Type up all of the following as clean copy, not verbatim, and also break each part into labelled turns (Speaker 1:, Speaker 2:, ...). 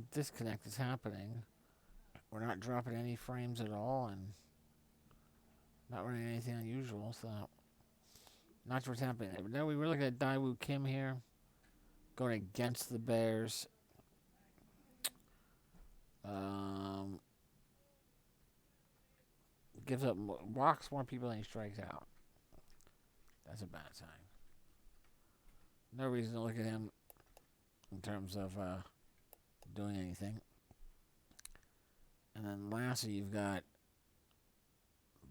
Speaker 1: the disconnect is happening. We're not dropping any frames at all, and not running anything unusual. So not sure what's happening. But no, we were looking at Daewoo Kim here, going against the Bears. Um, gives up walks more people than he strikes out. That's a bad sign. No reason to look at him in terms of doing anything. And then lastly, you've got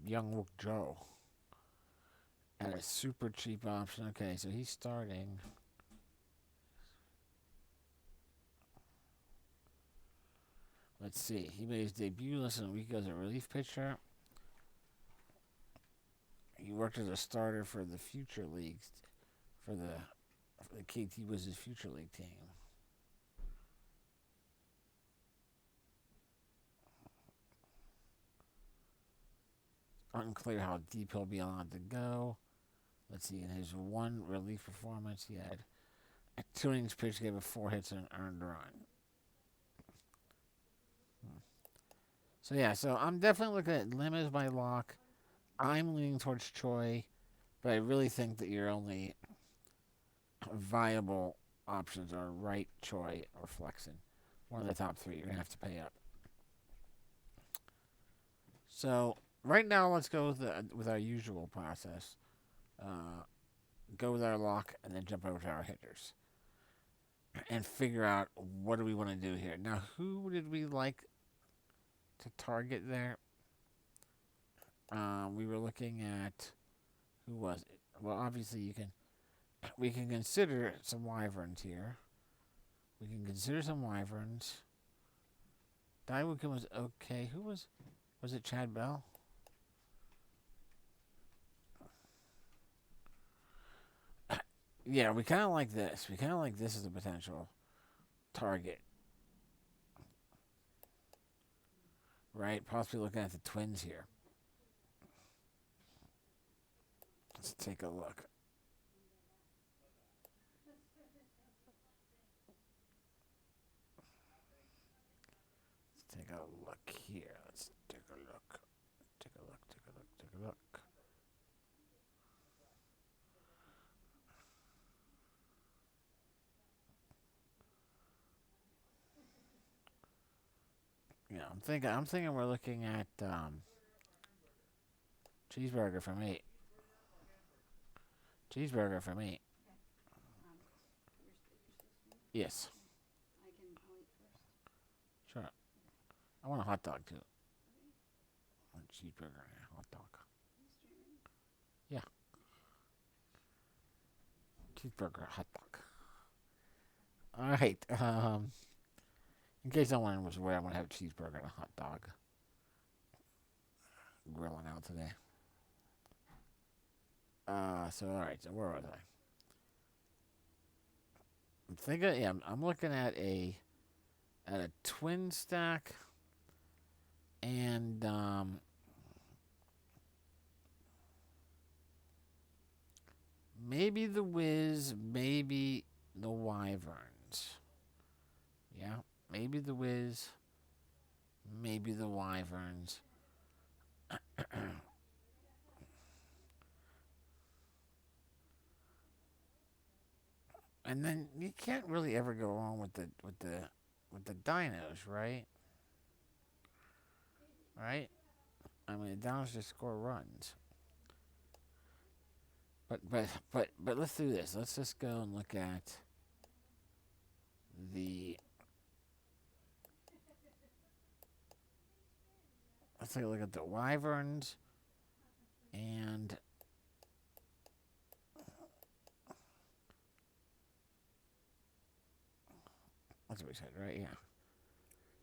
Speaker 1: Young Wook Joe at a super cheap option. Okay, so he's starting. Let's see. He made his debut less than a week ago as a relief pitcher. He worked as a starter for the Future Leagues, for the KT was his Future League team. Unclear how deep he'll be allowed to go. Let's see. In his one relief performance, he had a 2 innings pitch, gave up 4 hits and an earned run. So yeah, so I'm definitely looking at Lim as my lock. I'm leaning towards Choi, but I really think that your only viable options are Wright, Choi, or Flexen. One of the top three. You're gonna have to pay up. So right now, let's go with our usual process. Uh, go with our lock, and then jump over to our hitters, and figure out what do we want to do here. Now, who did we like to target there? We were looking at who was it? Well, obviously we can consider some wyverns here. We can consider some wyverns. Daiwukin was okay. Who was it? Chad Bell. Yeah, we kind of like this. We kind of like this as a potential target, right? Possibly looking at the Twins here. Let's take a look. Let's take a look here. Let's take a look. Take a look. Take a look. Take a look. Yeah, I'm thinking we're looking at cheeseburger for me. Cheeseburger for me. Yes. Sure. I want a hot dog too. I want a cheeseburger and a hot dog. Yeah. Cheeseburger, hot dog. All right. In case someone was aware, I'm gonna have a cheeseburger and a hot dog. Grilling out today. So all right. So where was I? I'm thinking. Yeah, I'm looking at a twin stack and maybe the Wiz, maybe the Wyverns. Yeah, maybe the Wiz, maybe the Wyverns. And then you can't really ever go wrong with the dinos, right? Right? I mean, the dinos just score runs. But let's do this. Let's just go and look at the. Let's take a look at the Wyverns and that's what we said, right? Yeah.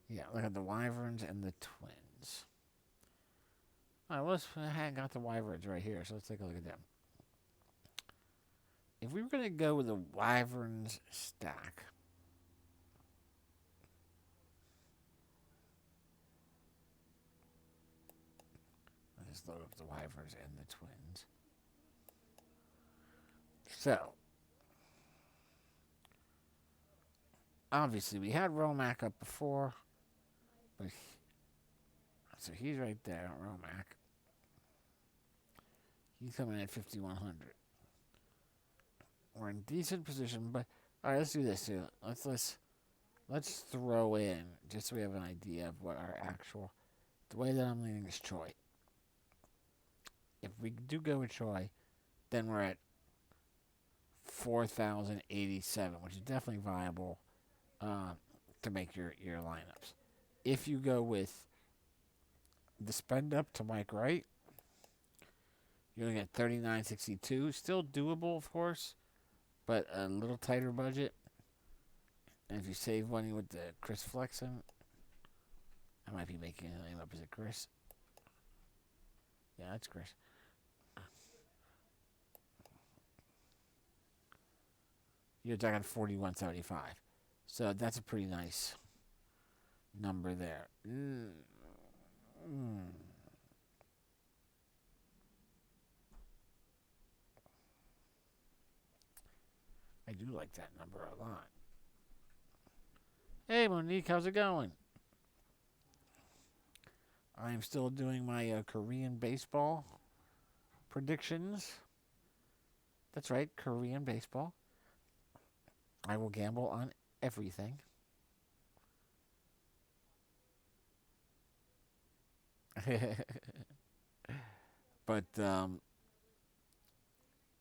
Speaker 1: Yeah, look at the Wyverns and the Twins. All right, I got the Wyverns right here, so let's take a look at them. If we were going to go with the Wyverns stack, let's just load up the Wyverns and the Twins. So, obviously we had Romac up before, but so he's right there, Romac. He's coming at 5,100. We're in decent position, but all right, let's do this too. Let's throw in just so we have an idea of what our actual. The way that I'm leaning is Choi. If we do go with Choi, then we're at 4,087, which is definitely viable to make your lineups. If you go with the spend up to Mike Wright, you're looking at 3,962. Still doable, of course, but a little tighter budget. And if you save money with the Chris Flexen, I might be making his name up. Is it Chris? Yeah, that's Chris. You're talking 4,175. So that's a pretty nice number there. I do like that number a lot. Hey, Monique, how's it going? I'm still doing my Korean baseball predictions. That's right, Korean baseball. I will gamble on everything. But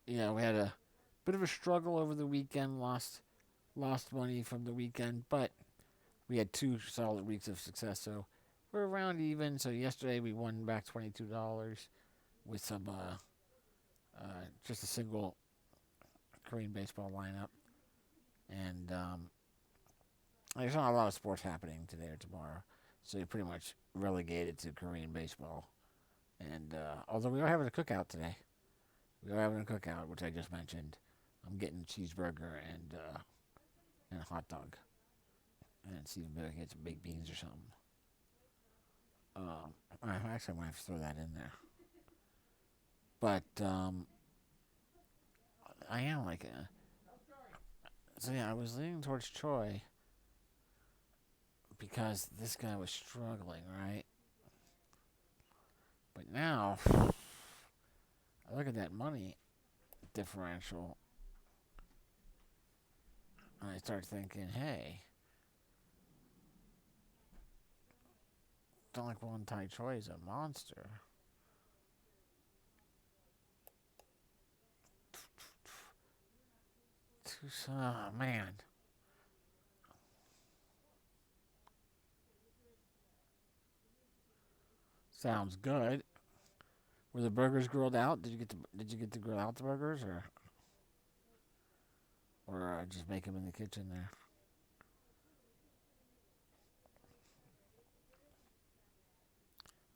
Speaker 1: yeah, we had a bit of a struggle over the weekend. Lost money from the weekend, but we had 2 solid weeks of success. So we're around even. So yesterday we won back $22 with some just a single Korean baseball lineup, and there's not a lot of sports happening today or tomorrow, so you're pretty much relegated to Korean baseball. And although we are having a cookout today, which I just mentioned. I'm getting a cheeseburger and a hot dog, and see if maybe I can get some baked beans or something. I actually might have to throw that in there, but I am like so yeah, I was leaning towards Choi because this guy was struggling, right? But now I look at that money differential and I start thinking, hey, don't like Won Tai Choi is a monster. Oh man. Sounds good. Were the burgers grilled out? Did you get to grill out the burgers or just make them in the kitchen there?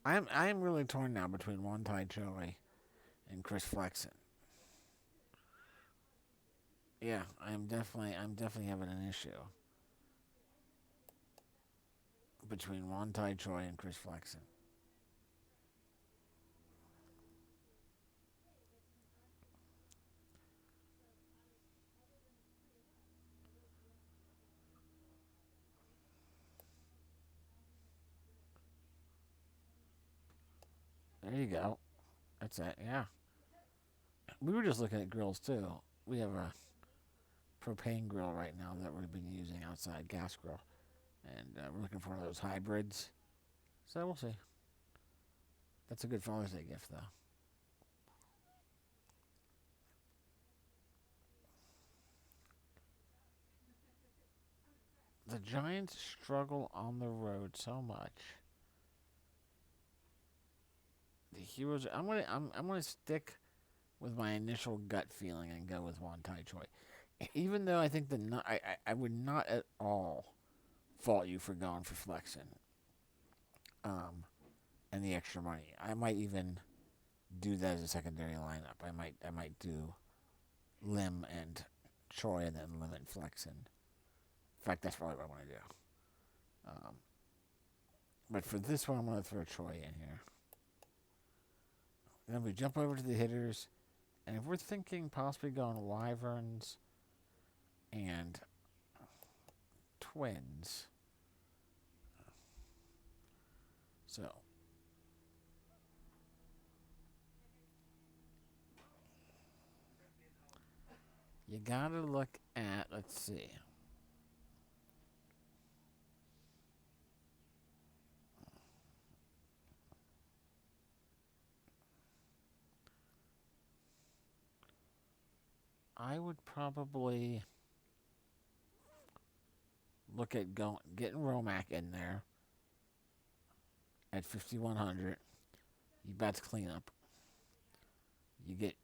Speaker 1: I am really torn now between Won Tai Choi and Chris Flexen. Yeah, I'm definitely having an issue between Won Tai Choi and Chris Flexen. There you go. That's it. Yeah. We were just looking at grills too. We have a propane grill right now that we've been using outside, gas grill, and we're looking for one of those hybrids. So we'll see. That's a good Father's Day gift, though. The Giants struggle on the road so much. The Heroes. I'm gonna stick with my initial gut feeling and go with Won Tai Choi. Even though I think I would not at all fault you for going for Flexen, um, and the extra money. I might even do that as a secondary lineup. I might do Lim and Choi and then Lim and Flexen. In fact, that's probably what I want to do. Um, but for this one, I'm going to throw Choi in here. Then we jump over to the hitters, and if we're thinking possibly going Wyverns and Twins. So, you gotta look at, let's see. I would probably look at getting Romac in there at 5,100. You bet cleanup. You get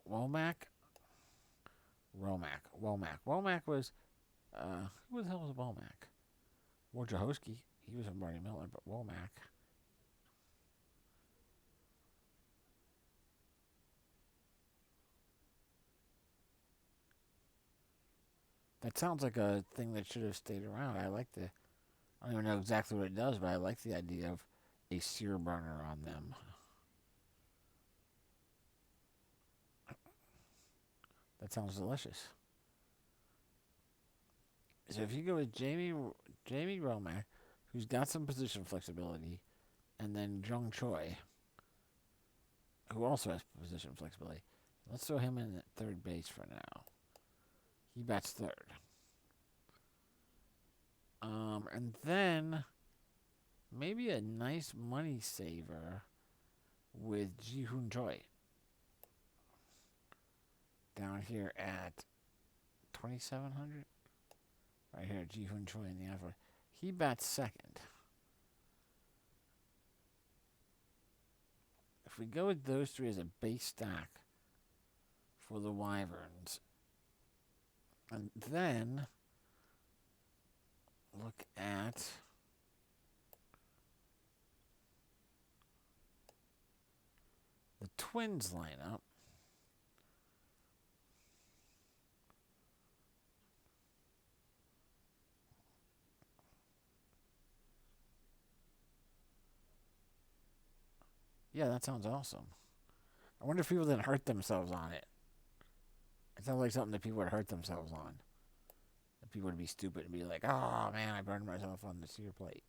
Speaker 1: Womack, Womack was who the hell was Womack? Wojciechowski. He was from Barney Miller, but Womack. That sounds like a thing that should have stayed around. I don't even know exactly what it does, but I like the idea of a sear burner on them. That sounds delicious. So if you go with Jamie Romack, who's got some position flexibility, and then Jung Choi, who also has position flexibility. Let's throw him in at third base for now. He bats third. And then maybe a nice money saver with Ji Hoon Choi down here at 2,700. Right here, Ji Hoon Choi in the outfield. He bats second. If we go with those three as a base stack for the Wyverns, and then look at the Twins lineup. Yeah, that sounds awesome. I wonder if people didn't hurt themselves on it. It sounds like something that people would hurt themselves on. That people would be stupid and be like, oh man, I burned myself on the sear plate.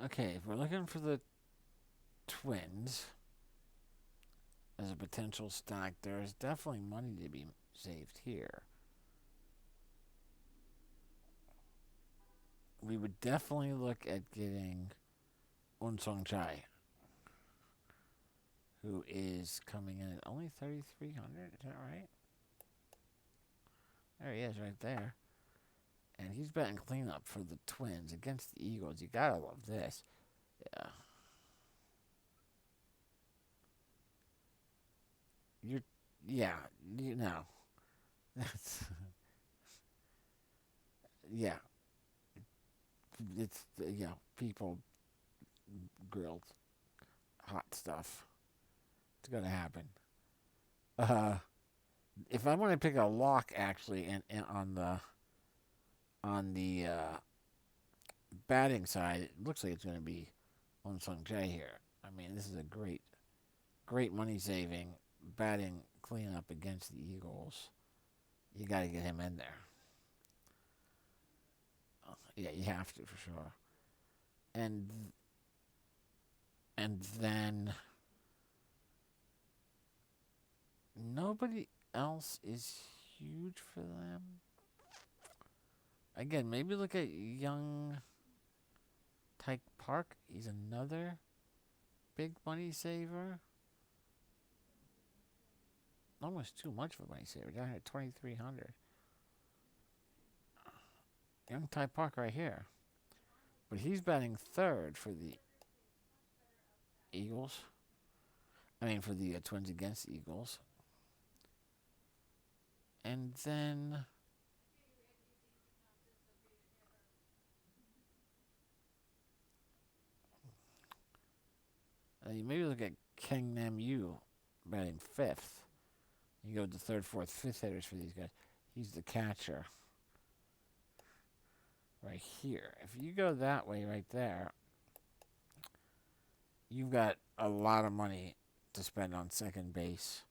Speaker 1: Okay, if we're looking for the Twins as a potential stack, there's definitely money to be saved here. We would definitely look at getting Unsung Chai, who is coming in at only 3,300. Is that right? There he is, right there. And he's betting cleanup for the Twins against the Eagles. You gotta love this. Yeah. You're, yeah, you know. That's, yeah. It's, people grilled hot stuff. It's gonna happen. Uh, if I want to pick a lock, actually, and on the batting side, it looks like it's going to be Unsung Jay here. I mean, this is a great money saving batting cleanup against the Eagles. You got to get him in there. Yeah, you have to for sure. And and then nobody else is huge for them. Again, maybe look at young Tyke Park. He's another big money saver. Almost too much of a money saver. Down here at 2,300. Young Ty Park right here. But he's batting third for the Eagles. I mean, for the Twins against the Eagles. And then you maybe look at Kang Nam Yu batting fifth. You go to the third, fourth, fifth hitters for these guys. He's the catcher. Right here. If you go that way right there, you've got a lot of money to spend on second base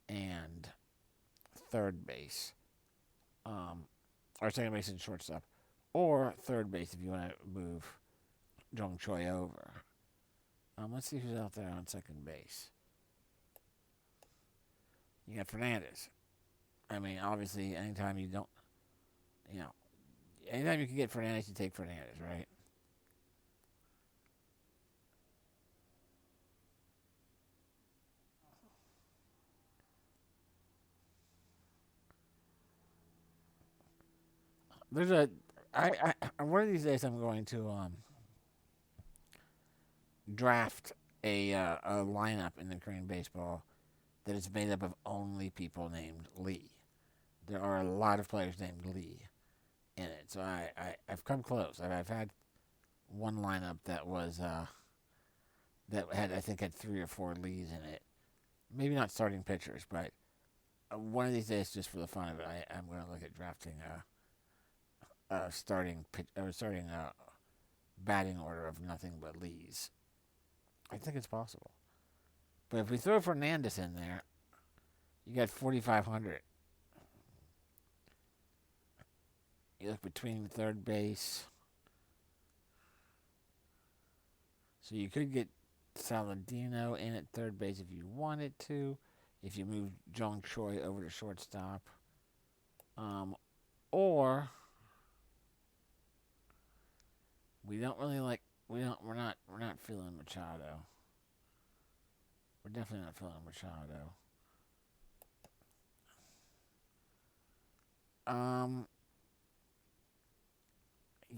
Speaker 1: and third base, or second base and shortstop, or third base if you want to move Jung Choi over. Let's see who's out there on second base. You got Fernandez. I mean, obviously, anytime you don't, you know, anytime you can get Fernandez, you take Fernandez, right? There's a, one of these days I'm going to draft a lineup in the Korean baseball that is made up of only people named Lee. There are a lot of players named Lee in it, so I've come close. I've had one lineup that was that had, I think, had 3 or 4 Lees in it. Maybe not starting pitchers, but one of these days, just for the fun of it, I'm going to look at drafting starting batting order of nothing but Lees. I think it's possible. But if we throw Fernandez in there, you got 4,500. You look between third base. So you could get Saladino in at third base if you wanted to. If you move Jung Choi over to shortstop. Or we don't really like we're not feeling Machado. We're definitely not feeling Machado.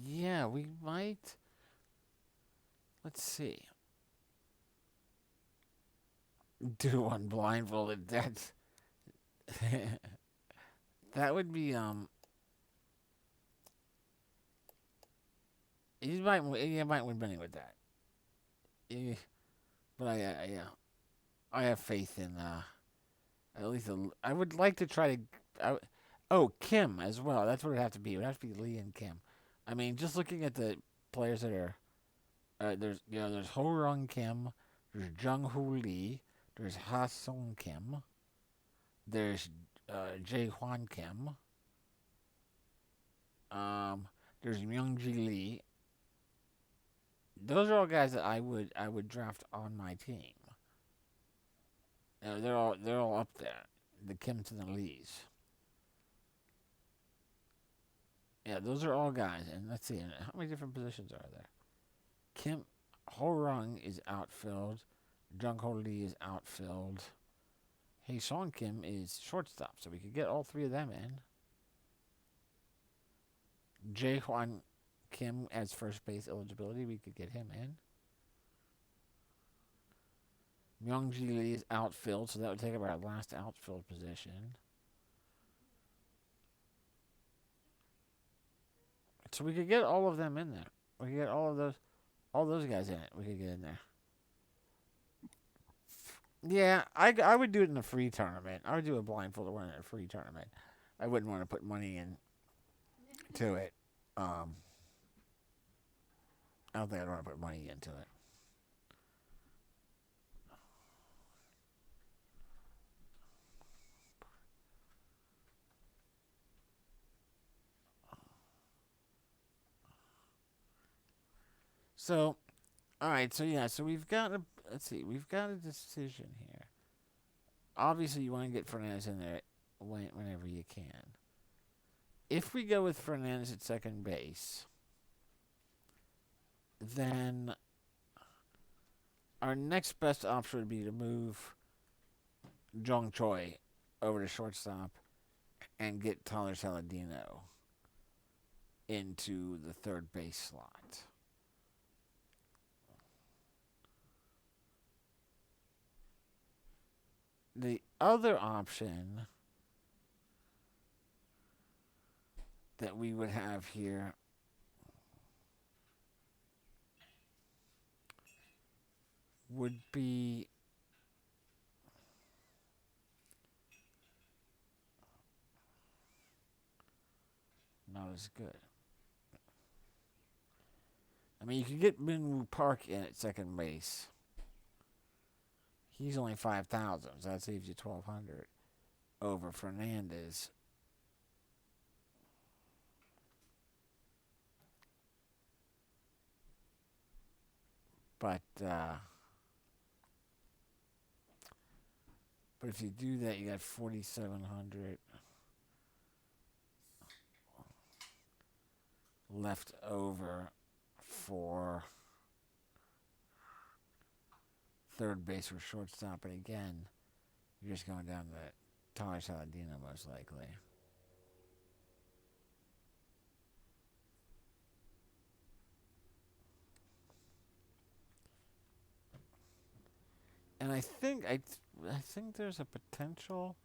Speaker 1: Yeah, we might. Let's see. Do one blindfolded. That's that would be you might win money with that. But yeah, I have faith in at least I would like to try to. Kim as well. That's what it'd have to be. It would have to be Lee and Kim. I mean, just looking at the players that are there's Ho Rung Kim, there's Jung Hoo Lee, there's Ha Sung Kim, there's Jae Hwan Kim, there's Myungji Lee. Those are all guys that I would draft on my team. They're all up there. The Kims and the Lees. Yeah, those are all guys. And let's see, how many different positions are there? Kim Ho Rung is outfilled. Jung Ho Lee is outfilled. Hae Song Kim is shortstop, so we could get all 3 of them in. Jae Hwan Kim as first base eligibility, we could get him in. Myungji Lee is outfilled, so that would take up our last outfield position. So we could get all of them in there. We could get all those guys in it. We could get in there. Yeah, I would do it in a free tournament. I would do a blindfolded one in a free tournament. I wouldn't want to put money in to it. I don't think I'd want to put money into it. So, all right. So yeah. So we've got let's see. We've got a decision here. Obviously, you want to get Fernandez in there whenever you can. If we go with Fernandez at second base, then our next best option would be to move Jung Choi over to shortstop and get Tyler Saladino into the third base slot. The other option that we would have here would be not as good. I mean, you can get Minwoo Park in at second base. He's only 5,000, so that saves you 1,200 over Fernandez. But but if you do that, you got 4,700 left over for third base or shortstop. And again, you're just going down to Tyler Saladino most likely. And I think there's a potential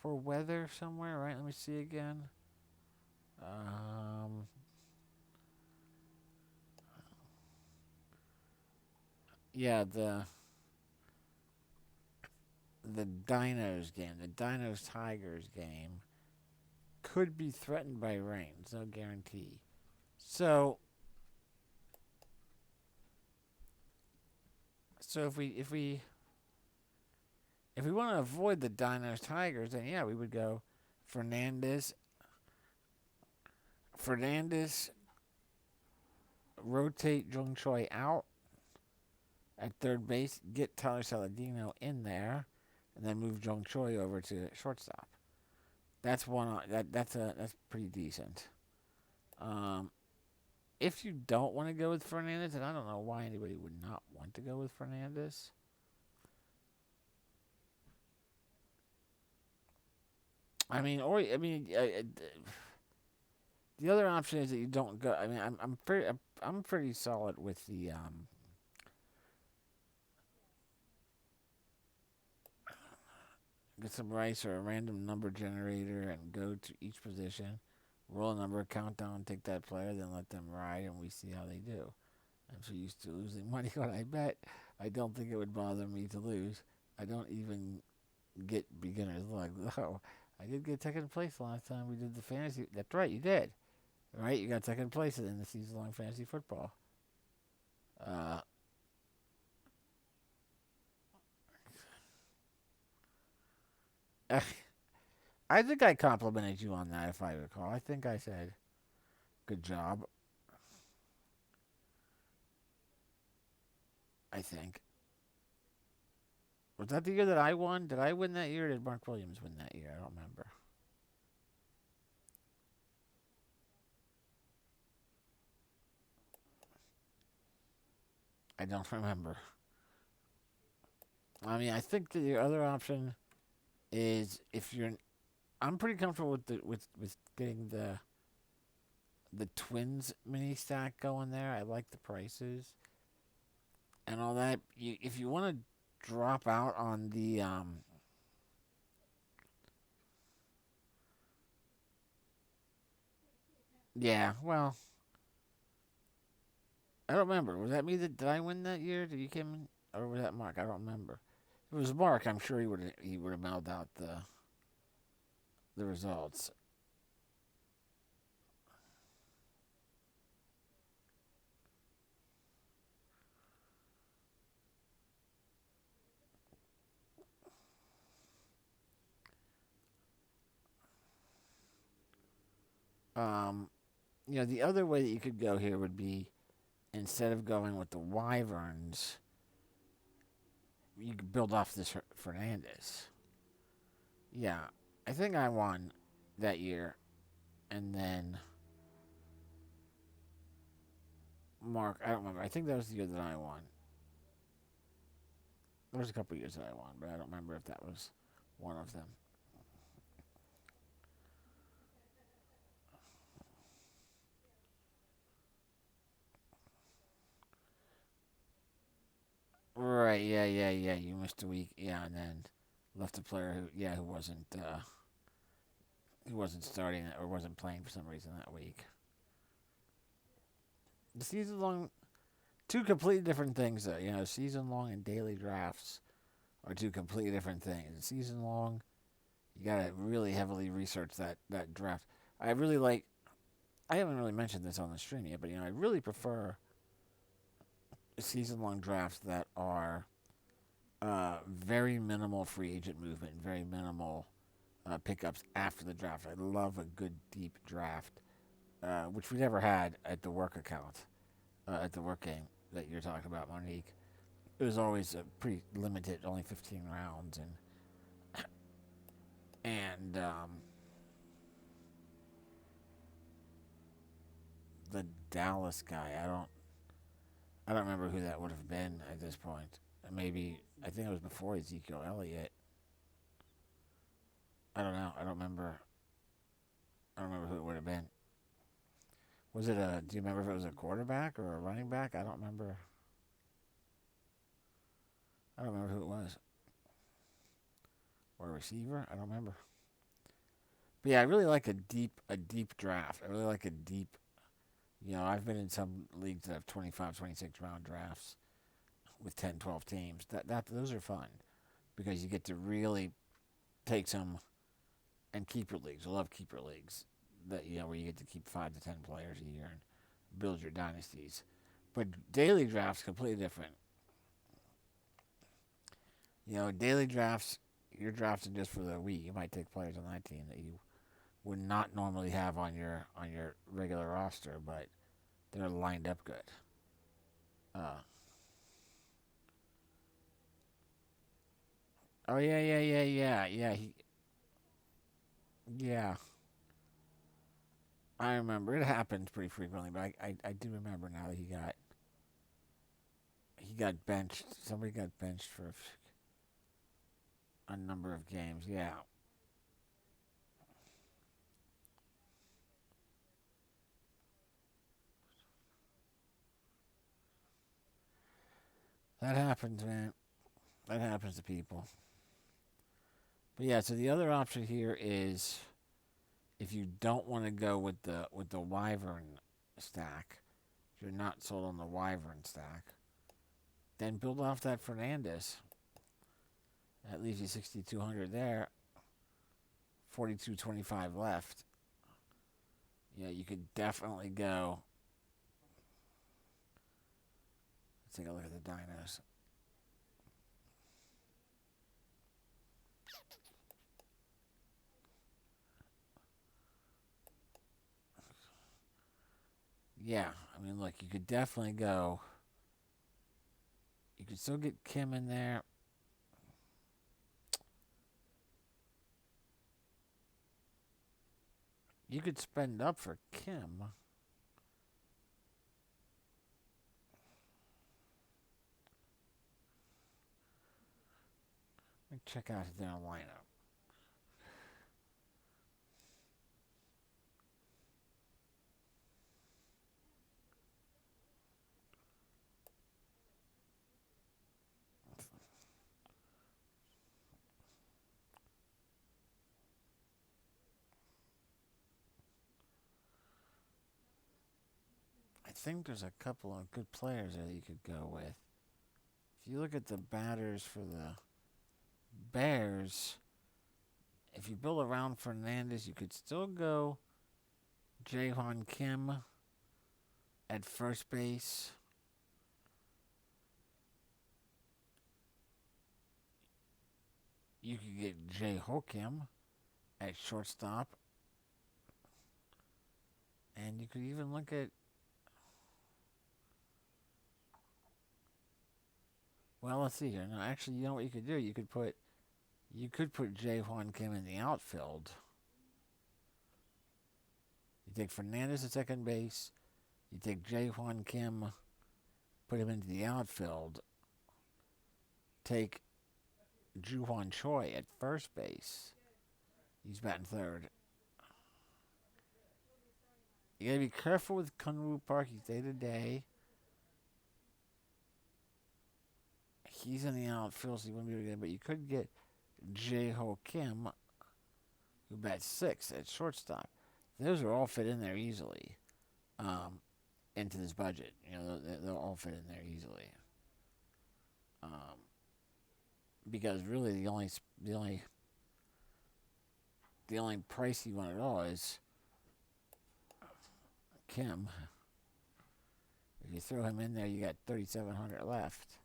Speaker 1: for weather somewhere, right? Let me see again. Um, yeah, the Dinos game, the Dinos Tigers game, could be threatened by rain. It's no guarantee. So so if we want to avoid the Dinos Tigers, then yeah, we would go Fernandez. Fernandez, rotate Jung Choi out at third base, get Tyler Saladino in there, and then move Jung Choi over to shortstop. That's one. That's pretty decent. Um, if you don't want to go with Fernandez, and I don't know why anybody would not want to go with Fernandez. The other option is that you don't go. I mean, I'm pretty solid with the get some rice or a random number generator and go to each position, roll a number, count down, take that player, then let them ride, and we see how they do. I'm so used to losing money when I bet. I don't think it would bother me to lose. I don't even get beginner's luck. Though I did get second place last time we did the fantasy. That's right, you did. Right, you got second place in the season-long fantasy football. Uh, I think I complimented you on that, if I recall. I think I said, "Good job." I think. Was that the year that I won? Did I win that year, or did Mark Williams win that year? I don't remember. I don't remember. I mean, I think the other option is if you're. I'm pretty comfortable with getting the Twins mini stack going there. I like the prices and all that. If you want to drop out on the yeah, well, I don't remember. Was that me that did I win that year? Did you come in, or was that Mark? I don't remember. If it was Mark, I'm sure he would have mailed out the results. Um, the other way that you could go here would be instead of going with the Wyverns, you could build off this Fernandez. Yeah, I think I won that year, and then Mark. I don't remember. I think that was the year that I won. There was a couple years that I won, but I don't remember if that was one of them. Right? Yeah, yeah, yeah. You missed a week. Yeah, and then left a player who wasn't starting or wasn't playing for some reason that week. The season long, two completely different things though. Season long and daily drafts are two completely different things. Season long, you gotta really heavily research that draft. I really like. I haven't really mentioned this on the stream yet, but I really prefer season long drafts that are Very minimal free agent movement, very minimal pickups after the draft. I love a good deep draft, which we never had at the work account, at the work game that you're talking about, Monique. It was always a pretty limited, only 15 rounds, and the Dallas guy, I don't remember who that would have been at this point. Maybe I think it was before Ezekiel Elliott. I don't know. I don't remember. I don't remember who it would have been. Was it a? Do you remember if it was a quarterback or a running back? I don't remember. I don't remember who it was. Or a receiver? I don't remember. But yeah, I really like a deep draft. I really like a deep. I've been in some leagues that have 25, 26 round drafts with 10, 12 teams. That those are fun because you get to really take some and keeper leagues. I love keeper leagues that where you get to keep 5 to 10 players a year and build your dynasties. But daily drafts completely different. Daily drafts, you're drafting just for the week. You might take players on that team that you would not normally have on your regular roster, but they're lined up good. Uh, oh yeah, yeah, yeah, yeah, yeah. Yeah, I remember it happens pretty frequently, but I do remember now that he got benched. Somebody got benched for a number of games. Yeah, that happens, man. That happens to people. But yeah, so the other option here is if you don't want to go with the Wyvern stack, if you're not sold on the Wyvern stack, then build off that Fernandez. That leaves you 6,200 there. 42.25 left. Yeah, you could definitely go. Let's take a look at the dinos. Yeah, I mean, look, you could definitely go. You could still get Kim in there. You could spend up for Kim. Let me check out their lineup. I think there's a couple of good players that you could go with. If you look at the batters for the Bears, if you build around Fernandez, you could still go Jaehwan Kim at first base. You could get Jay Ho Kim at shortstop. And you could even look at, well, let's see here. No, actually, you know what you could do? You could put Jaehwan Kim in the outfield. You take Fernandez at second base. You take Jaehwan Kim, put him into the outfield. Take Juhwan Choi at first base. He's batting third. You gotta be careful with Kunru Park. He's day to day. He's in the outfield, so you wouldn't be able to get him. But you could get Jae Ho Kim, who bats sixth at shortstop. Those are all fit in there easily um, into this budget. They'll all fit in there easily. Um, because really, the only price you want at all is Kim. If you throw him in there, you got 3,700 left.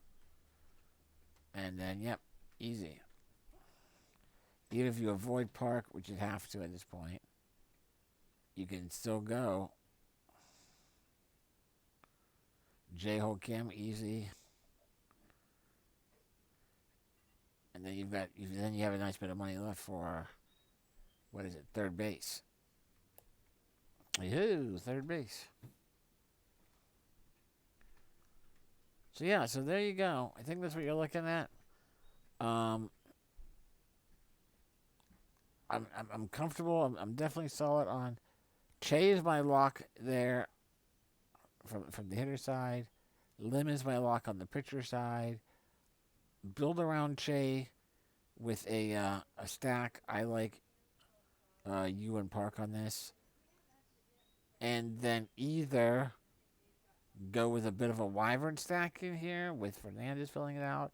Speaker 1: And then, yep, easy. Even if you avoid park, which you have to at this point, you can still go. J-Ho Kim, easy. And then then you have a nice bit of money left for, what is it, third base. Yoo, third base. So yeah, so there you go. I think that's what you're looking at. Um, I'm comfortable. I'm definitely solid on. Che is my lock there from the hitter side. Lim is my lock on the pitcher side. Build around Che with a stack. I like you and Park on this, and then either go with a bit of a Wyvern stack in here with Fernandez filling it out,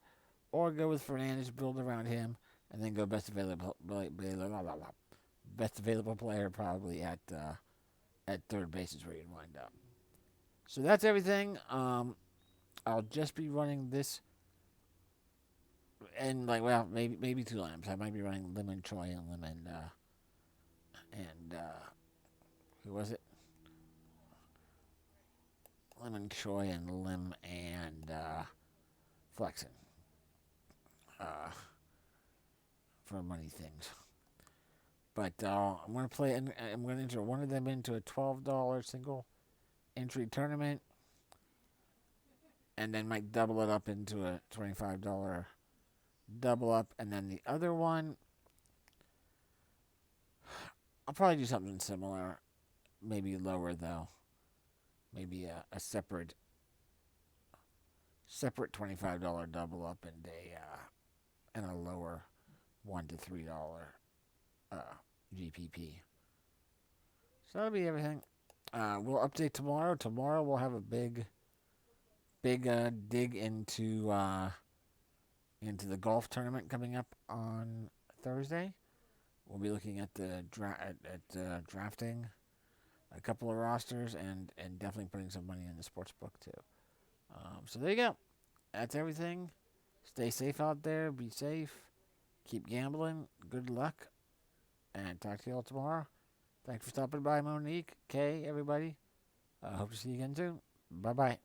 Speaker 1: or go with Fernandez, build around him, and then go best available player probably at third base is where you'd wind up. So that's everything. I'll just be running this, and maybe two lamps. I might be running Lemon Choi and Lemon and who was it? Lemon Choi and Lim and Flexen for money things. But I'm going to play, and I'm going to enter one of them into a $12 single entry tournament, and then might double it up into a $25 double up, and then the other one, I'll probably do something similar, maybe lower though, maybe a separate $25 double up and a lower $1 to $3 GPP. So that'll be everything. We'll update tomorrow. Tomorrow we'll have a big dig into the golf tournament coming up on Thursday. We'll be looking at the drafting a couple of rosters and definitely putting some money in the sports book too. So there you go. That's everything. Stay safe out there. Be safe. Keep gambling. Good luck. And talk to you all tomorrow. Thanks for stopping by, Monique, Kay, everybody. Hope to see you again soon. Bye-bye.